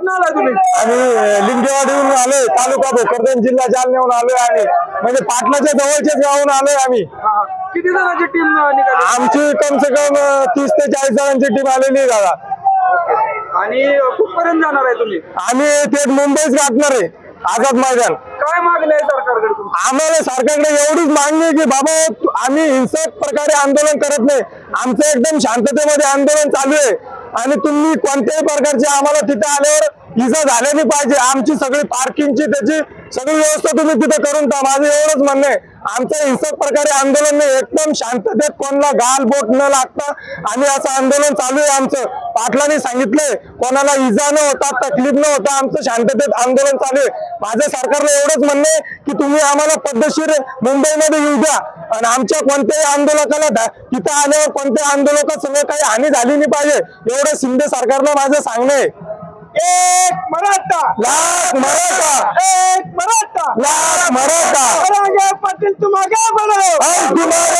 कुठून आलाय तुम्ही? आम्ही लिंगेवाडीहून आलोय, तालुका भोकरदन, जिल्हा जालन्याहून आलोय आम्ही, म्हणजे पाटलाच्या जवळच्याच गावून आलोय आम्ही। किती जणांची टीम निघाली? आमची कम से कम 30 ते 40 जणांची टीम आलेली आहे दादा। आणि कुठपर्यंत जाणार आहे तुम्ही? आम्ही थेट मुंबईच गाठणार आहे, आझाद मैदान। काय मागणी आहे सरकारकडे तुमची? आम्हाला सरकारकडे एवढीच मागणी आहे की बाबा आम्ही हिंसक प्रकारे आंदोलन करत नाही, आमचं एकदम शांततेमध्ये आंदोलन चालू आहे आणि तुम्ही कोणत्याही प्रकारचे आम्हाला तिथे आल्यावर इजा झाली नाही पाहिजे। आमची सगळी पार्किंगची त्याची सगळी व्यवस्था तुम्ही तिथे करून द्या, माझं एवढंच म्हणणं आहे। आमचं हिंसक प्रकारे आंदोलन नाही, एकदम शांततेत कोणाला गाल बोट न लागता आम्ही असं आंदोलन चालू आहे आमचं। पाटलांनी सांगितलंय कोणाला इजा न होता, तकलीफ न होता आमचं शांततेत आंदोलन चालू आहे। माझं सरकारला एवढंच म्हणणं आहे की तुम्ही आम्हाला पद्धतशीर मुंबईमध्ये येऊ द्या आणि आमच्या कोणत्याही आंदोलकाला तिथं आल्यावर कोणत्याही आंदोलकासमोर काही हानी झाली नाही पाहिजे, एवढं शिंदे सरकारला माझं सांगणं आहे। एक मराठा, लाख मराठा, एक मराठा, लाख मराठा, पाटील तुम आगे बढ़ो, हम तुम्हारे